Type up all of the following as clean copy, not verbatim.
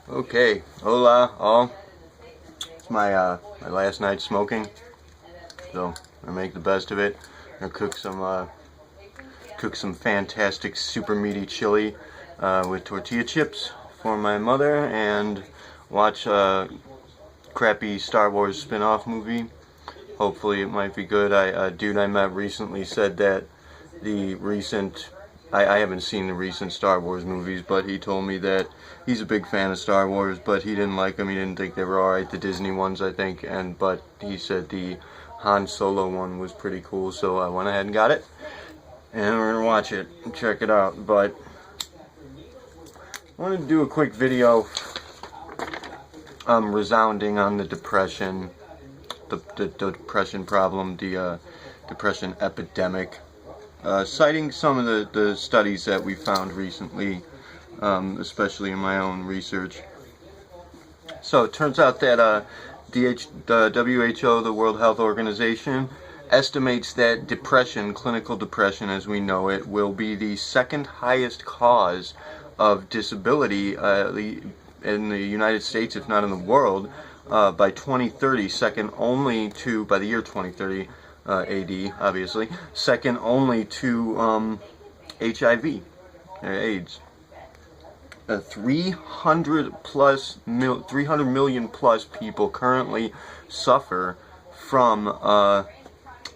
Okay, hola all. It's my last night smoking, so I make the best of it. I'm gonna cook some fantastic super meaty chili with tortilla chips for my mother, and watch a crappy Star Wars spin-off movie. Hopefully it might be good. A dude I met recently said that the recent I haven't seen the recent Star Wars movies, but he told me that he's a big fan of Star Wars, but he didn't like them. He didn't think they were alright, the Disney ones, I think, but he said the Han Solo one was pretty cool, so I went ahead and got it, and we're gonna watch it and check it out. But I wanted to do a quick video resounding on the depression, the depression problem, the depression epidemic. Citing some of the studies that we found recently, especially in my own research. So it turns out that the WHO, the World Health Organization, estimates that depression, clinical depression as we know it, will be the second highest cause of disability in the United States, if not in the world, by 2030, second only to, by the year 2030, AD, obviously, second only to HIV, AIDS. 300 million plus people currently suffer from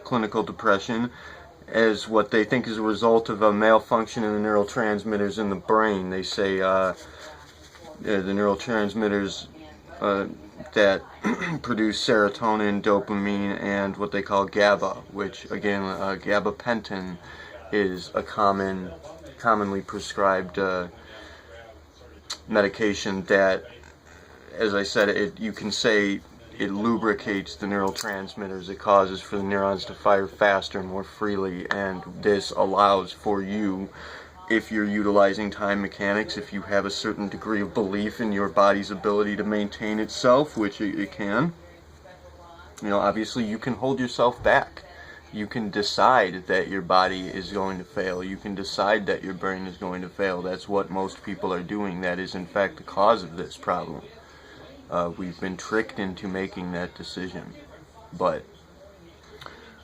clinical depression, as what they think is a result of a malfunction in the neurotransmitters in the brain. They say the neurotransmitters that produce serotonin, dopamine, and what they call GABA, which again, gabapentin is a commonly prescribed medication that, as I said, you can say it lubricates the neurotransmitters. It causes for the neurons to fire faster and more freely, and this allows for you, if you're utilizing time mechanics, if you have a certain degree of belief in your body's ability to maintain itself, which it can, obviously you can hold yourself back. You can decide that your body is going to fail. You can decide that your brain is going to fail. That's what most people are doing. That is in fact the cause of this problem. We've been tricked into making that decision. But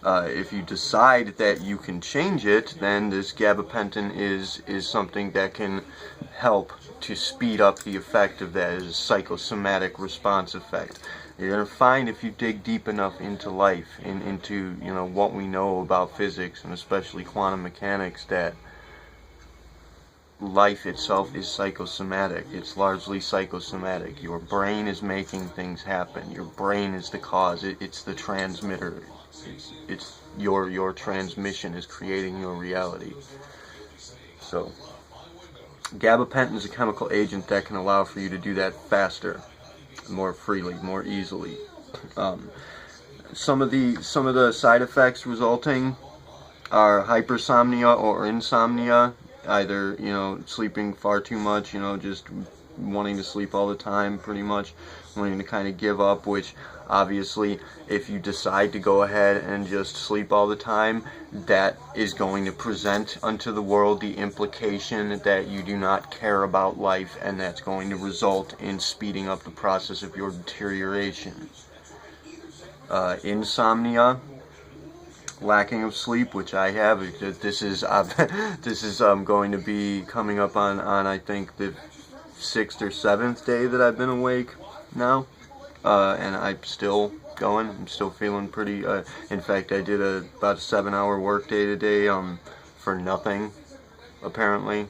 if you decide that you can change it, then this gabapentin is something that can help to speed up the effect of that. As a psychosomatic response effect. You're going to find, if you dig deep enough into life, into what we know about physics, and especially quantum mechanics, that life itself is psychosomatic. It's largely psychosomatic. Your brain is making things happen. Your brain is the cause. It's the transmitter. It's your transmission is creating your reality. So gabapentin is a chemical agent that can allow for you to do that faster, more freely, more easily. Some of the side effects resulting are hypersomnia or insomnia, either sleeping far too much, just wanting to sleep all the time, pretty much wanting to kind of give up, which obviously if you decide to go ahead and just sleep all the time, that is going to present unto the world the implication that you do not care about life, and that's going to result in speeding up the process of your deterioration. Insomnia, lacking of sleep, which I have. This is going to be coming up on I think the 6th or 7th day that I've been awake now, and I'm still going. I'm still feeling pretty. In fact, I did about a 7-hour work day today for nothing. Apparently,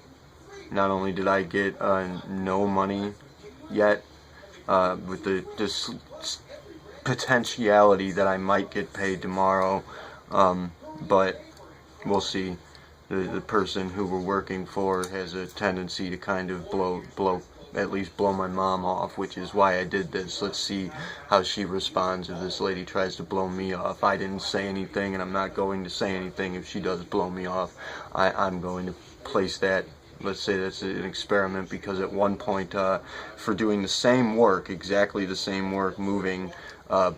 not only did I get no money yet, with this potentiality that I might get paid tomorrow, but we'll see. The person who we're working for has a tendency to kind of at least blow my mom off, which is why I did this. Let's see how she responds if this lady tries to blow me off. I didn't say anything, and I'm not going to say anything if she does blow me off. I'm going to place that, let's say that's an experiment, because at one point, for doing the same work, exactly the same work, moving,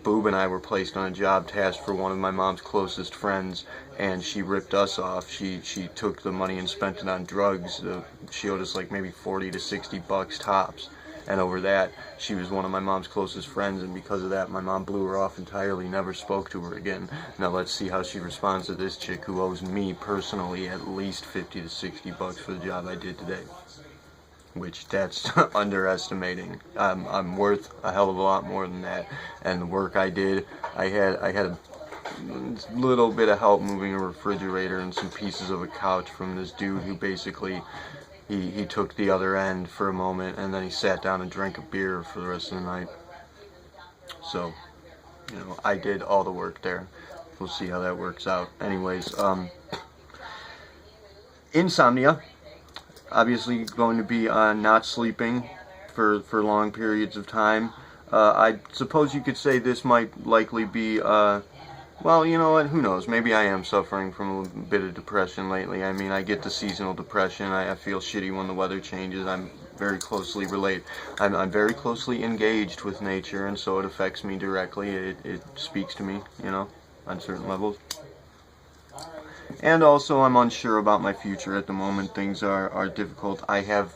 Boob and I were placed on a job task for one of my mom's closest friends, and she ripped us off. She took the money and spent it on drugs. She owed us like maybe $40 to $60 tops, and over that, she was one of my mom's closest friends, and because of that, my mom blew her off entirely, never spoke to her again. Now let's see how she responds to this chick who owes me personally at least 50 to 60 bucks for the job I did today. Which, that's underestimating. I'm worth a hell of a lot more than that, and the work I did, I had a little bit of help moving a refrigerator and some pieces of a couch from this dude who basically he took the other end for a moment, and then he sat down and drank a beer for the rest of the night. So, you know, I did all the work there. We'll see how that works out. Anyways, insomnia. Obviously going to be not sleeping for long periods of time. I suppose you could say this might likely be, well, you know what, who knows, maybe I am suffering from a little bit of depression lately. I mean, I get the seasonal depression, I feel shitty when the weather changes. I'm very closely I'm very closely engaged with nature, and so it affects me directly. It speaks to me, you know, on certain levels. And also, I'm unsure about my future at the moment. Things are difficult. I have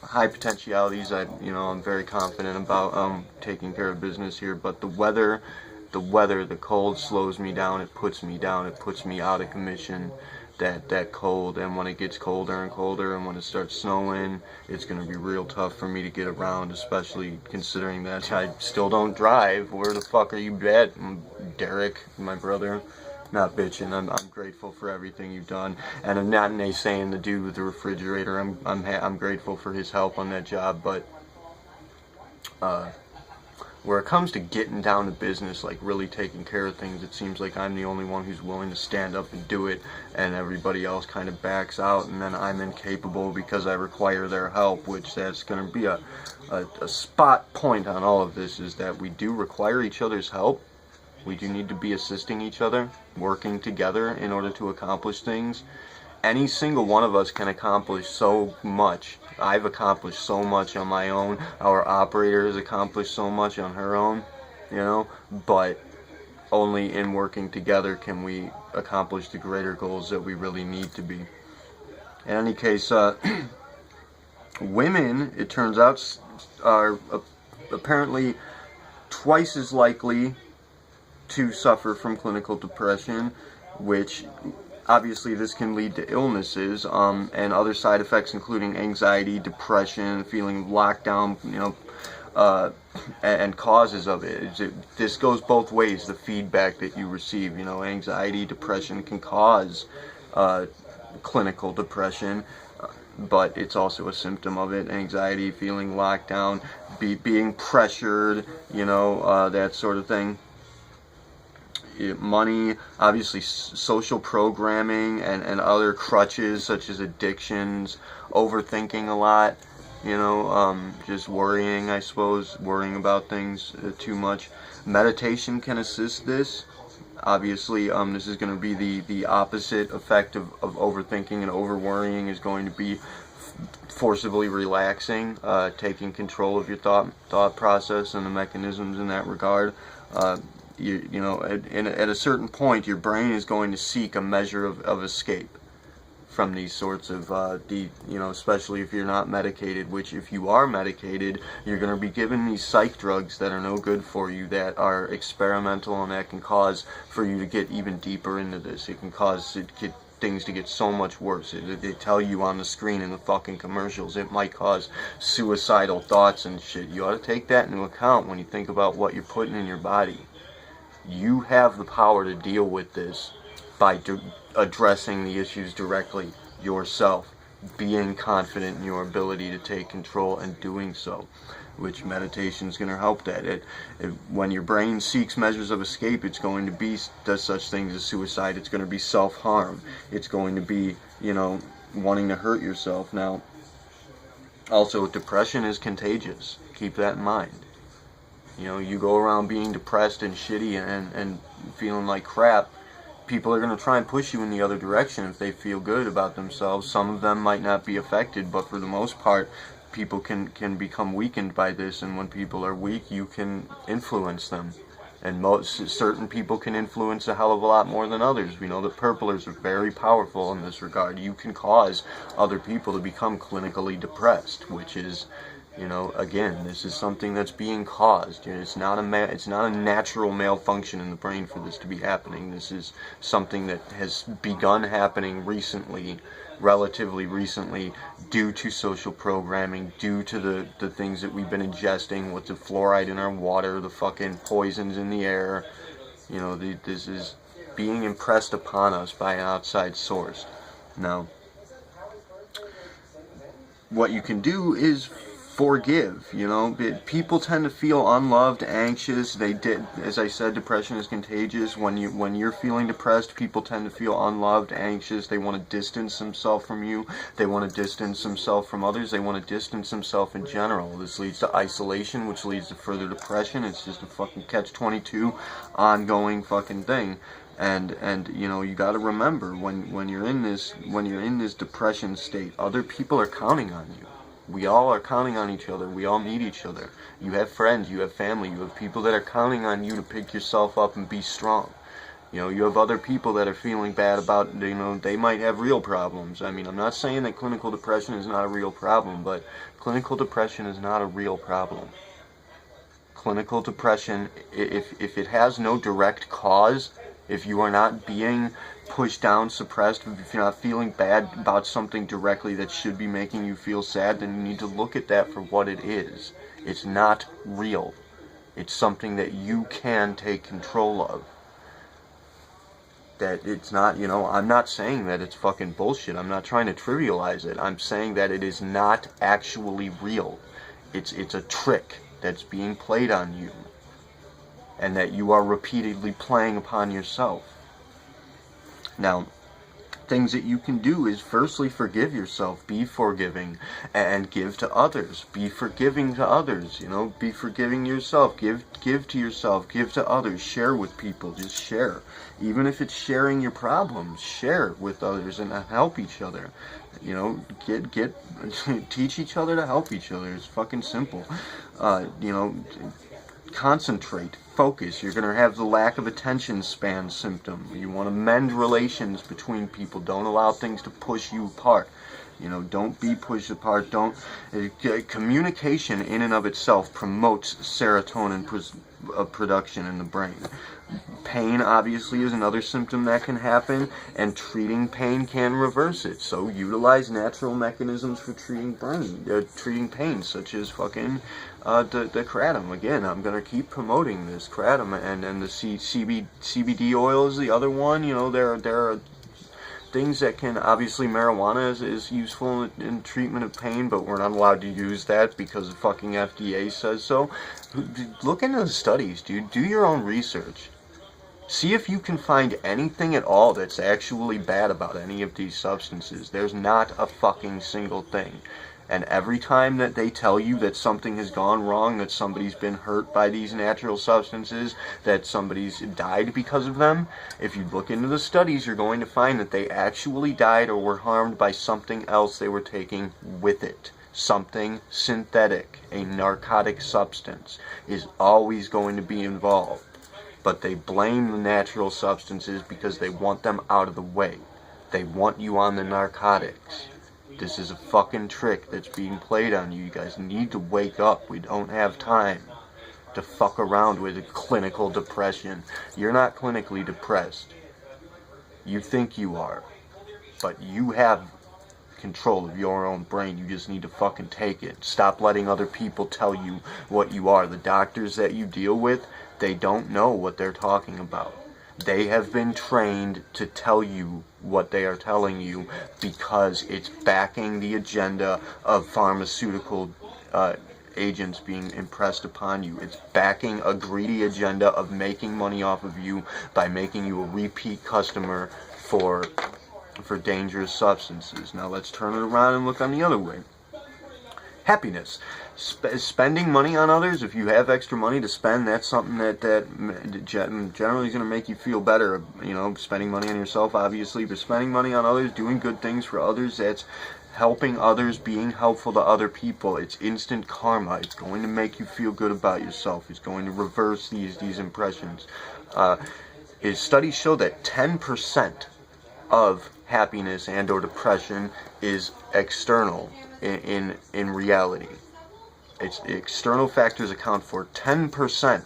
high potentialities. I'm very confident about taking care of business here. But the weather, the cold slows me down. It puts me down. It puts me out of commission. That cold, and when it gets colder and colder, and when it starts snowing, it's going to be real tough for me to get around, especially considering that I still don't drive. Where the fuck are you at, Derek, my brother? Not bitching. I'm grateful for everything you've done, and I'm not naysaying the dude with the refrigerator. I'm grateful for his help on that job, but where it comes to getting down to business, like really taking care of things, it seems like I'm the only one who's willing to stand up and do it, and everybody else kind of backs out, and then I'm incapable because I require their help, which that's going to be a spot point on all of this, is that we do require each other's help. We do need to be assisting each other, working together in order to accomplish things. Any single one of us can accomplish so much. I've accomplished so much on my own. Our operator has accomplished so much on her own, you know, but only in working together can we accomplish the greater goals that we really need to be. In any case, women, it turns out, are apparently twice as likely to suffer from clinical depression, which obviously this can lead to illnesses and other side effects, including anxiety, depression, feeling locked down, you know, and causes of it. This goes both ways, the feedback that you receive. You know, anxiety, depression can cause clinical depression, but it's also a symptom of it. Anxiety, feeling locked down, being pressured, you know, that sort of thing. Money, obviously social programming and other crutches such as addictions, overthinking a lot, you know, just worrying, I suppose, worrying about things too much. Meditation can assist this. Obviously, this is going to be the opposite effect of overthinking, and overworrying is going to be forcibly relaxing, taking control of your thought process and the mechanisms in that regard. You know, at a certain point, your brain is going to seek a measure of escape from these sorts of, you know, especially if you're not medicated, which if you are medicated, you're going to be given these psych drugs that are no good for you, that are experimental, and that can cause for you to get even deeper into this. It can cause things to get so much worse. They tell you on the screen in the fucking commercials it might cause suicidal thoughts and shit. You ought to take that into account when you think about what you're putting in your body. You have the power to deal with this by addressing the issues directly yourself, being confident in your ability to take control and doing so, which meditation is going to help that. When your brain seeks measures of escape, it's going to be does such things as suicide. It's going to be self-harm. It's going to be, you know, wanting to hurt yourself. Now, also, depression is contagious. Keep that in mind. You know, you go around being depressed and shitty and feeling like crap, people are going to try and push you in the other direction if they feel good about themselves. Some of them might not be affected, but for the most part, people can become weakened by this, and when people are weak, you can influence them. And certain people can influence a hell of a lot more than others. We know that purplers are very powerful in this regard. You can cause other people to become clinically depressed, which is, You know, again, this is something that's being caused. You know, it's not a natural malfunction in the brain for this to be happening. This is something that has begun happening recently, relatively recently, due to social programming, due to the things that we've been ingesting, with the fluoride in our water, the fucking poisons in the air. You know, this is being impressed upon us by an outside source. Now, what you can do is forgive. You know, people tend to feel unloved, anxious. As I said, depression is contagious. When you're feeling depressed, people tend to feel unloved, anxious. They want to distance themselves from you. They want to distance themselves from others. They want to distance themselves in general. This leads to isolation, which leads to further depression. It's just a fucking catch-22 ongoing fucking thing. And you know, you got to remember, when you're in this depression state, other people are counting on you. We all are counting on each other. We all need each other. You have friends, you have family, you have people that are counting on you to pick yourself up and be strong. You know, you have other people that are feeling bad about, you know, they might have real problems. I mean, I'm not saying that clinical depression is not a real problem, but clinical depression is not a real problem. Clinical depression, if it has no direct cause, if you are not being pushed down, suppressed, if you're not feeling bad about something directly that should be making you feel sad, then you need to look at that for what it is. It's not real. It's something that you can take control of. That it's not, you know, I'm not saying that it's fucking bullshit. I'm not trying to trivialize it. I'm saying that it is not actually real. It's a trick that's being played on you, and that you are repeatedly playing upon yourself. Now, things that you can do is, firstly, forgive yourself, be forgiving, and give to others. Be forgiving to others, you know, be forgiving yourself, give to yourself, give to others, share with people, just share. Even if it's sharing your problems, share with others and help each other. You know, teach each other to help each other. It's fucking simple. You know, concentrate, focus. You're going to have the lack of attention span symptom. You want to mend relations between people. Don't allow things to push you apart. You know, don't be pushed apart. Communication in and of itself promotes serotonin production in the brain. Pain, obviously, is another symptom that can happen, and treating pain can reverse it. So utilize natural mechanisms for treating pain, such as fucking the kratom. Again, I'm gonna keep promoting this kratom, and the CBD oil is the other one. You know, there are things that can, obviously marijuana is useful in treatment of pain, but we're not allowed to use that because the fucking FDA says so. Look into the studies, dude. Do your own research. See if you can find anything at all that's actually bad about any of these substances. There's not a fucking single thing. And every time that they tell you that something has gone wrong, that somebody's been hurt by these natural substances, that somebody's died because of them, if you look into the studies, you're going to find that they actually died or were harmed by something else they were taking with it. Something synthetic, a narcotic substance, is always going to be involved. But they blame the natural substances because they want them out of the way. They want you on the narcotics. This is a fucking trick that's being played on you. You guys need to wake up. We don't have time to fuck around with clinical depression. You're not clinically depressed. You think you are. But you have control of your own brain. You just need to fucking take it. Stop letting other people tell you what you are. The doctors that you deal with, they don't know what they're talking about. They have been trained to tell you what they are telling you because it's backing the agenda of pharmaceutical agents being impressed upon you. It's backing a greedy agenda of making money off of you by making you a repeat customer for dangerous substances. Now let's turn it around and look on the other way. Happiness. Spending money on others, if you have extra money to spend, that's something that generally is going to make you feel better. You know, spending money on yourself, obviously, but spending money on others, doing good things for others, that's helping others, being helpful to other people. It's instant karma. It's going to make you feel good about yourself. It's going to reverse these impressions. Studies show that 10% of happiness and or depression is external in reality. external factors account for 10%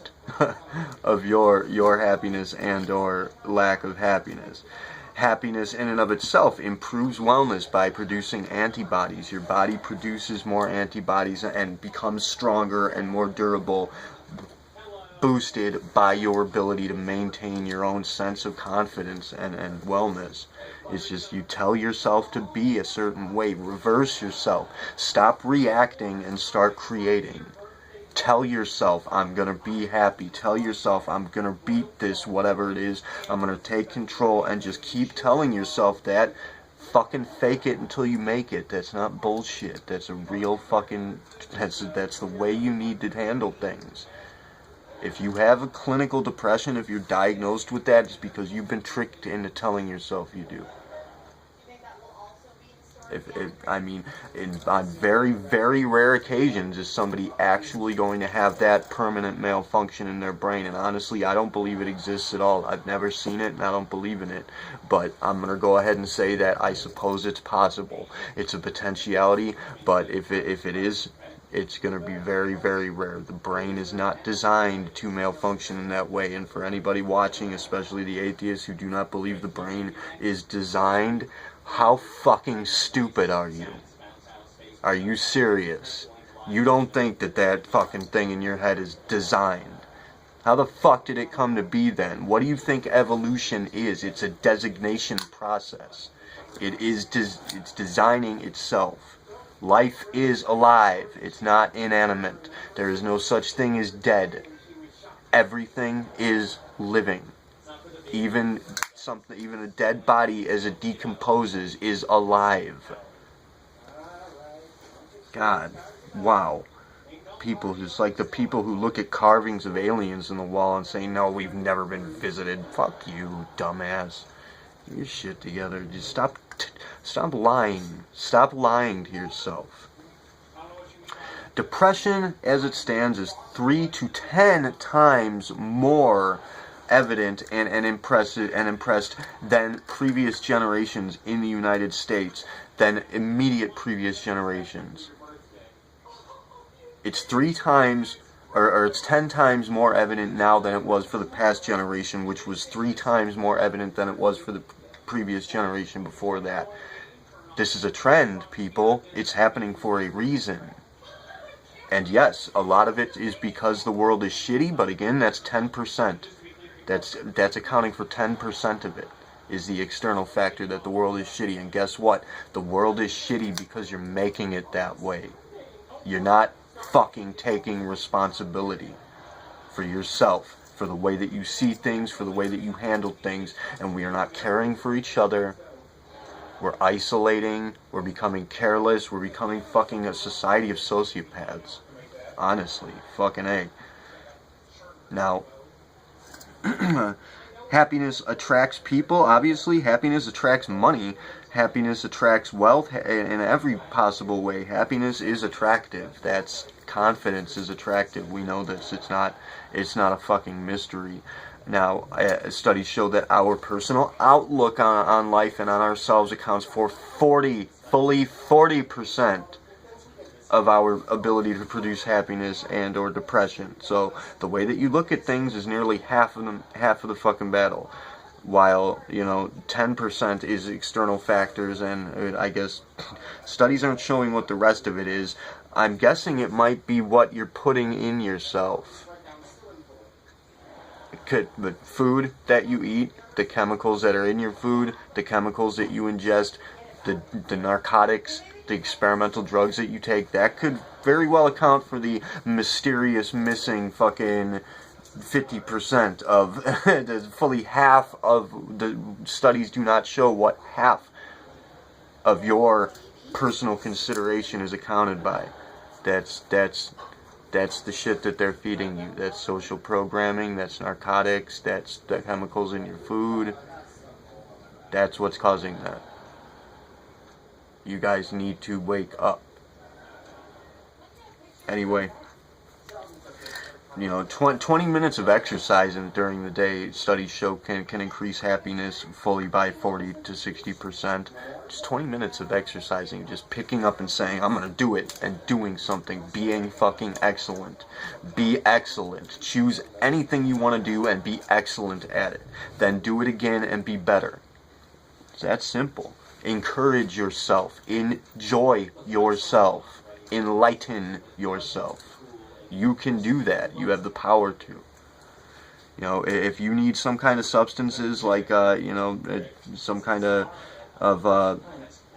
of your happiness and or lack of happiness. Happiness in and of itself improves wellness by producing antibodies. Your body produces more antibodies and becomes stronger and more durable, boosted by your ability to maintain your own sense of confidence and wellness. It's just you tell yourself to be a certain way. Reverse yourself. Stop reacting and start creating. Tell yourself, I'm going to be happy. Tell yourself, I'm going to beat this, whatever it is. I'm going to take control, and just keep telling yourself that. Fucking fake it until you make it. That's not bullshit. That's a real fucking... That's the way you need to handle things. If you have a clinical depression, if you're diagnosed with that, it's because you've been tricked into telling yourself you do. On very, very rare occasions is somebody actually going to have that permanent malfunction in their brain. And honestly, I don't believe it exists at all. I've never seen it, and I don't believe in it. But I'm going to go ahead and say that I suppose it's possible. It's a potentiality, but if it is, it's going to be very, very rare. The brain is not designed to malfunction in that way. And for anybody watching, especially the atheists who do not believe the brain is designed, how fucking stupid are you? Are you serious? You don't think that fucking thing in your head is designed. How the fuck did it come to be then? What do you think evolution is? It's a designation process. It's designing itself. Life is alive. It's not inanimate. There is no such thing as dead. Everything is living. Even a dead body, as it decomposes, is alive. God, wow. People, just like the people who look at carvings of aliens in the wall and say, no, we've never been visited. Fuck you, dumbass. Get your shit together. Just stop lying. Stop lying to yourself. Depression, as it stands, is 3 to 10 times more evident and impressed than previous generations in the United States, than immediate previous generations. It's 3 times, or it's 10 times more evident now than it was for the past generation, which was 3 times more evident than it was for the previous generation before that. This is a trend, people. It's happening for a reason. And yes, a lot of it is because the world is shitty, but again, that's 10%. That's accounting for 10% of it, is the external factor that the world is shitty. And guess what? The world is shitty because you're making it that way. You're not fucking taking responsibility for yourself, for the way that you see things, for the way that you handle things, and we are not caring for each other. We're isolating, we're becoming careless, we're becoming fucking a society of sociopaths. Honestly, fucking A. Now, happiness attracts people, obviously. Happiness attracts money. Happiness attracts wealth in every possible way. Happiness is attractive. Confidence is attractive. We know this. It's not a fucking mystery. Now, studies show that our personal outlook on life and on ourselves accounts for fully 40% of our ability to produce happiness and or depression. So the way that you look at things is nearly half of the fucking battle. While, 10% is external factors, and I guess studies aren't showing what the rest of it is. I'm guessing it might be what you're putting in yourself. The food that you eat, the chemicals that are in your food, the chemicals that you ingest, the narcotics, the experimental drugs that you take, that could very well account for the mysterious missing fucking 50% of fully half of the studies do not show what half of your personal consideration is accounted by. That's the shit that they're feeding you. That's social programming, that's narcotics, that's the chemicals in your food. That's what's causing that. You guys need to wake up. Anyway, You know, 20 minutes of exercise during the day, studies show can increase happiness fully by 40 to 60%. Just 20 minutes of exercising, just picking up and saying, I'm going to do it, and doing something, being fucking excellent. Be excellent. Choose anything you want to do and be excellent at it. Then do it again and be better. It's that simple. Encourage yourself. Enjoy yourself. Enlighten yourself. You can do that. You have the power to. You know, if you need some kind of substances, like, you know, some kind of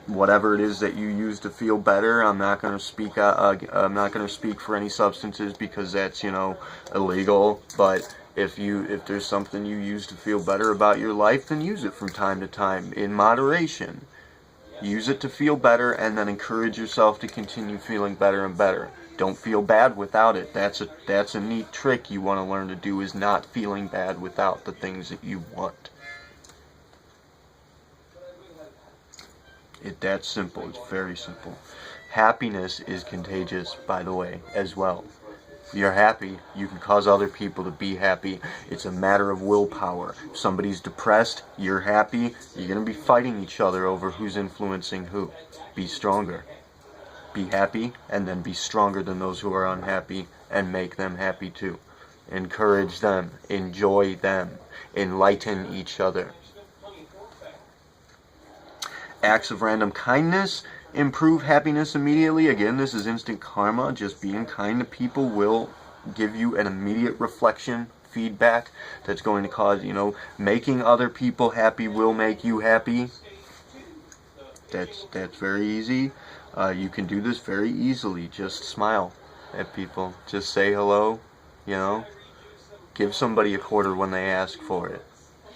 whatever it is that you use to feel better, I'm not going to speak. I'm not going to speak for any substances because that's, you know, illegal. But if there's something you use to feel better about your life, then use it from time to time in moderation. Use it to feel better, and then encourage yourself to continue feeling better and better. Don't feel bad without it. That's a neat trick you want to learn to do, is not feeling bad without the things that you want. It's that simple. It's very simple. Happiness is contagious, by the way, as well. If you're happy, you can cause other people to be happy. It's a matter of willpower. If somebody's depressed, you're happy, you're going to be fighting each other over who's influencing who. Be stronger. Be happy, and then be stronger than those who are unhappy, and make them happy too. Encourage them. Enjoy them. Enlighten each other. Acts of random kindness improve happiness immediately. Again, this is instant karma. Just being kind to people will give you an immediate reflection, feedback that's going to cause, you know, making other people happy will make you happy. That's very easy. You can do this very easily. Just smile at people. Just say hello, you know. Give somebody a quarter when they ask for it.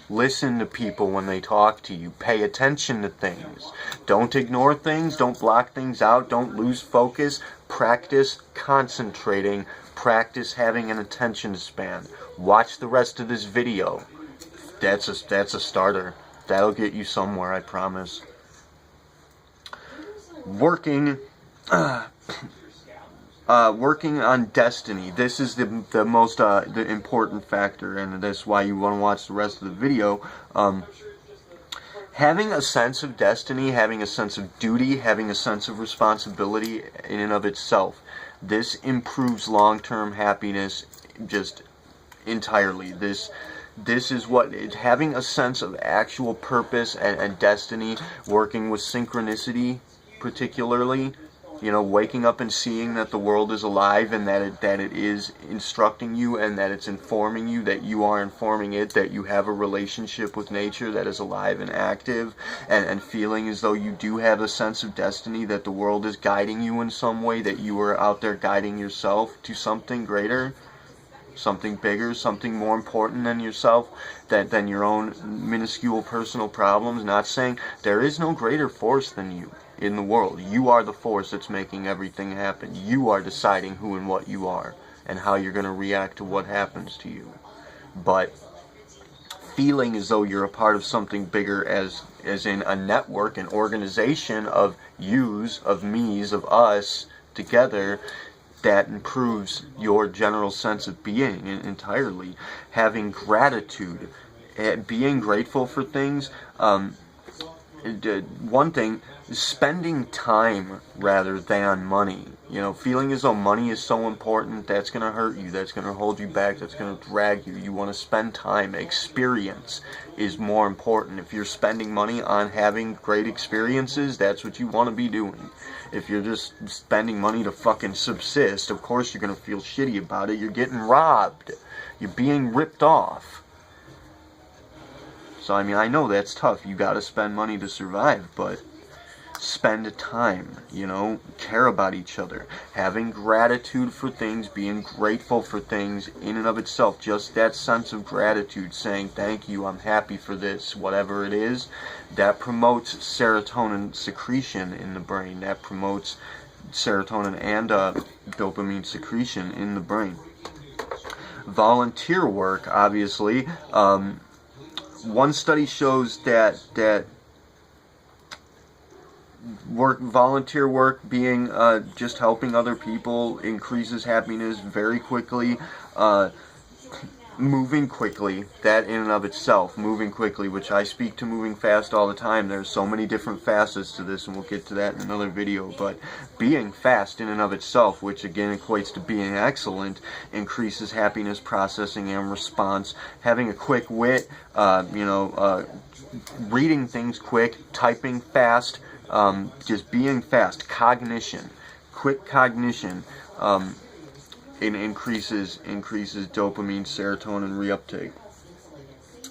Listen to people when they talk to you. Pay attention to things. Don't ignore things. Don't block things out. Don't lose focus. Practice concentrating. Practice having an attention span. Watch the rest of this video. That's a starter. That'll get you somewhere, I promise. Working on destiny. This is the most the important factor, and that's why you want to watch the rest of the video. Having a sense of destiny, having a sense of duty, having a sense of responsibility in and of itself, this improves long-term happiness just entirely. This is what having a sense of actual purpose and destiny, working with synchronicity particularly, you know, waking up and seeing that the world is alive, and that it is instructing you, and that it's informing you, that you are informing it, that you have a relationship with nature that is alive and active, and feeling as though you do have a sense of destiny, that the world is guiding you in some way, that you are out there guiding yourself to something greater, something bigger, something more important than yourself, than your own minuscule personal problems. Not saying there is no greater force than you in the world. You are the force that's making everything happen. You are deciding who and what you are, and how you're going to react to what happens to you. But feeling as though you're a part of something bigger, as in a network, an organization of yous, of me's, of us together, that improves your general sense of being entirely. Having gratitude, being grateful for things. One thing, spending time rather than money. You know, feeling as though money is so important, that's going to hurt you, that's going to hold you back, that's going to drag you. You want to spend time. Experience is more important. If you're spending money on having great experiences, that's what you want to be doing. If you're just spending money to fucking subsist, of course you're going to feel shitty about it. You're getting robbed. You're being ripped off. So, I mean, I know that's tough. You gotta spend money to survive, but spend time, you know, care about each other. Having gratitude for things, being grateful for things in and of itself, just that sense of gratitude, saying thank you, I'm happy for this, whatever it is, that promotes serotonin secretion in the brain. That promotes serotonin and dopamine secretion in the brain. Volunteer work, obviously. One study shows that volunteer work, being just helping other people increases happiness very quickly. Moving quickly, that in and of itself, moving quickly, which I speak to moving fast all the time. There's so many different facets to this, and we'll get to that in another video. But being fast in and of itself, which again equates to being excellent, increases happiness processing and response. Having a quick wit, reading things quick, typing fast, just being fast, cognition, quick cognition. It increases dopamine, serotonin reuptake.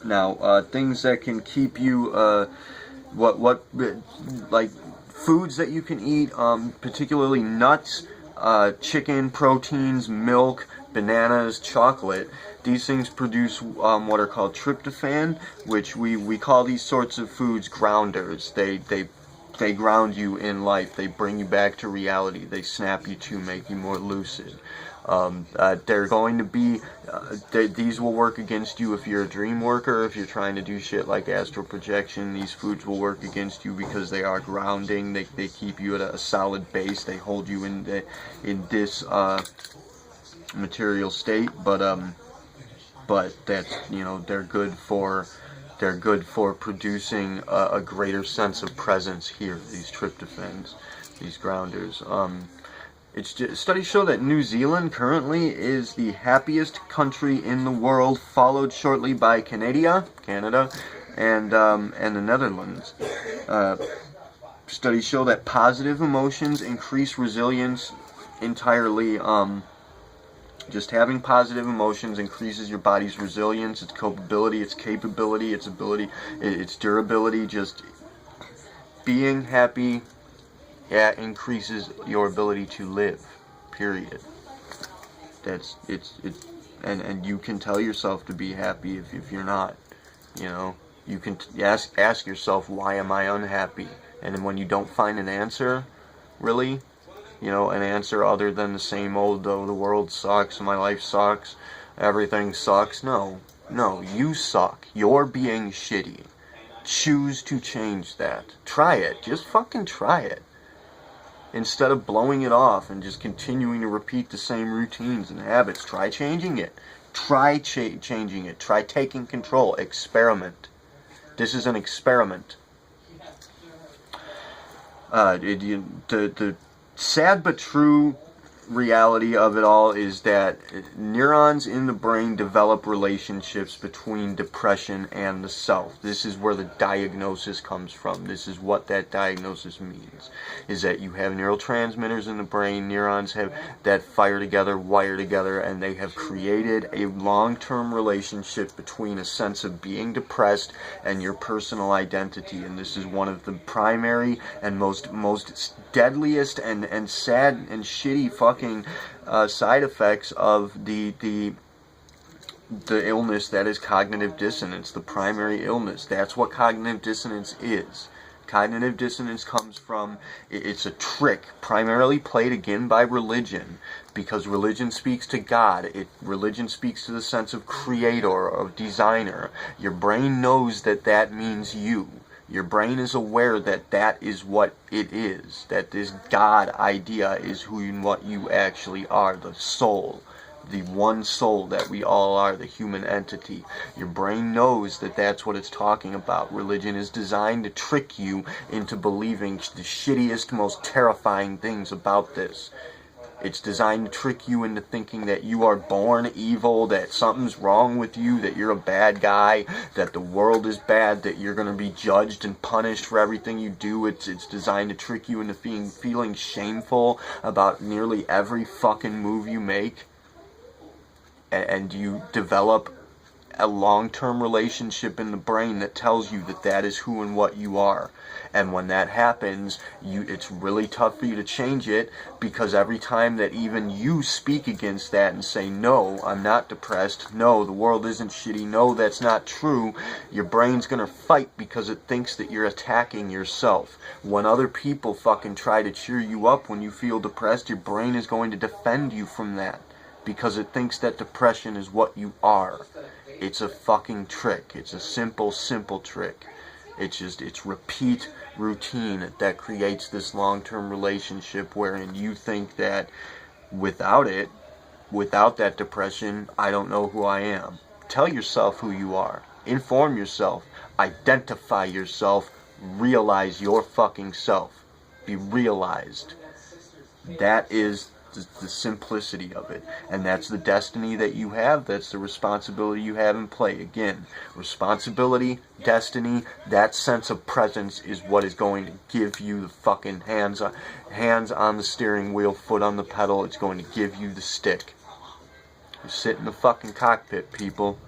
Now, things that can keep you, like foods that you can eat, particularly nuts, chicken, proteins, milk, bananas, chocolate. These things produce what are called tryptophan, which we call these sorts of foods grounders. They ground you in life. They bring you back to reality. They snap you to, make you more lucid. They're going to be, these will work against you if you're a dream worker, if you're trying to do shit like astral projection. These foods will work against you because they are grounding. They keep you at a solid base. They hold you in this material state, but that's, they're good for producing a greater sense of presence here, these tryptophans, these grounders. Studies show that New Zealand currently is the happiest country in the world, followed shortly by Canada, and the Netherlands. Studies show that positive emotions increase resilience entirely. Just having positive emotions increases your body's resilience, its capability, its durability. Just being happy, increases your ability to live. Period. And you can tell yourself to be happy if you're not. You can ask yourself, why am I unhappy? And then when you don't find an answer, really, an answer other than the same old, oh, the world sucks, my life sucks, everything sucks. No, you suck. You're being shitty. Choose to change that. Try it. Just fucking try it. Instead of blowing it off and just continuing to repeat the same routines and habits, try changing it. Try changing it. Try taking control. Experiment. This is an experiment. The sad but true reality of it all is that neurons in the brain develop relationships between depression and the self. This is where the diagnosis comes from. This is what that diagnosis means, is that you have neurotransmitters in the brain, neurons that fire together, wire together, and they have created a long-term relationship between a sense of being depressed and your personal identity. And this is one of the primary and most deadliest and sad and shitty fucking side effects of the illness that is cognitive dissonance, the primary illness. That's what cognitive dissonance is. Cognitive dissonance comes from, it's a trick primarily played again by religion, because religion speaks to God. Religion speaks to the sense of creator, of designer. Your brain knows that means you. Your brain is aware that is what it is, that this God idea is who and what you actually are, the soul, the one soul that we all are, the human entity. Your brain knows that's what it's talking about. Religion is designed to trick you into believing the shittiest, most terrifying things about this. It's designed to trick you into thinking that you are born evil, that something's wrong with you, that you're a bad guy, that the world is bad, that you're going to be judged and punished for everything you do. It's designed to trick you into feeling shameful about nearly every fucking move you make. And you develop a long-term relationship in the brain that tells you that is who and what you are. And when that happens, it's really tough for you to change it, because every time that even you speak against that and say, no, I'm not depressed, no, the world isn't shitty, no, that's not true, your brain's gonna fight because it thinks that you're attacking yourself. When other people fucking try to cheer you up when you feel depressed, your brain is going to defend you from that, because it thinks that depression is what you are. It's a fucking trick. It's a simple trick. It's repeat routine that creates this long-term relationship wherein you think that without that depression, I don't know who I am. Tell yourself who you are. Inform yourself. Identify yourself. Realize your fucking self. Be realized. That is the simplicity of it. And that's the destiny that you have. That's the responsibility you have in play. Again, responsibility, destiny, that sense of presence is what is going to give you the fucking hands on the steering wheel, foot on the pedal. It's going to give you the stick. You sit in the fucking cockpit, people.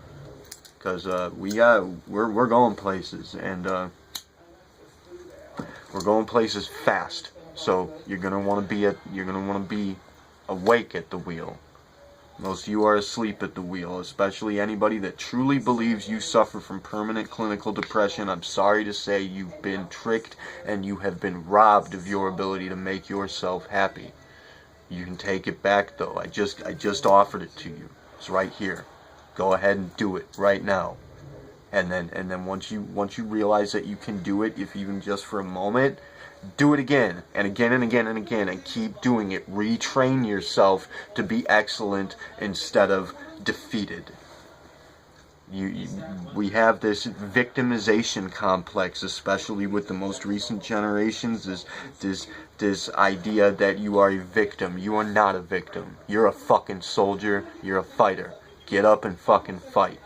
Because we're going places. And we're going places fast. So you're gonna want to be awake at the wheel. Most of you are asleep at the wheel, especially anybody that truly believes you suffer from permanent clinical depression. I'm sorry to say you've been tricked and you have been robbed of your ability to make yourself happy. You can take it back though. I just offered it to you. It's right here. Go ahead and do it right now. And then once you realize that you can do it, if even just for a moment, do it again and again and again and again, and keep doing it. Retrain yourself to be excellent instead of defeated. We have this victimization complex, especially with the most recent generations. This idea that you are a victim. You are not a victim. You're a fucking soldier. You're a fighter. Get up and fucking fight.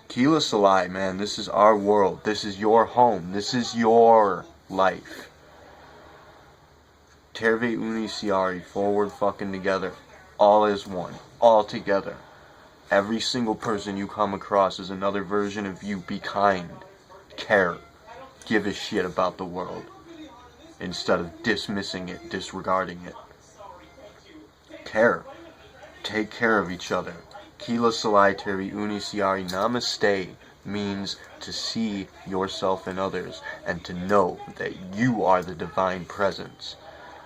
Kila Salai, man, this is our world. This is your home. This is your life. Terve uni siari, forward fucking together. All is one. All together. Every single person you come across is another version of you. Be kind. Care. Give a shit about the world. Instead of dismissing it, disregarding it. Care. Take care of each other. Kila Salai Teri Uni Siari Namaste means to see yourself in others and to know that you are the divine presence.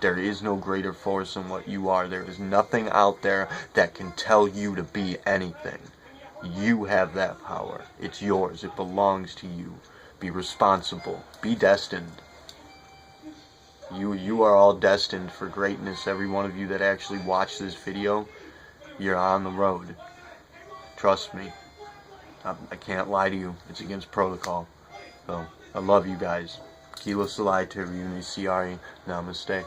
There is no greater force than what you are. There is nothing out there that can tell you to be anything. You have that power. It's yours. It belongs to you. Be responsible. Be destined. You are all destined for greatness. Every one of you that actually watched this video, you're on the road. Trust me. I can't lie to you. It's against protocol. So, I love you guys. Kila Salai Teruni Siari. Namaste.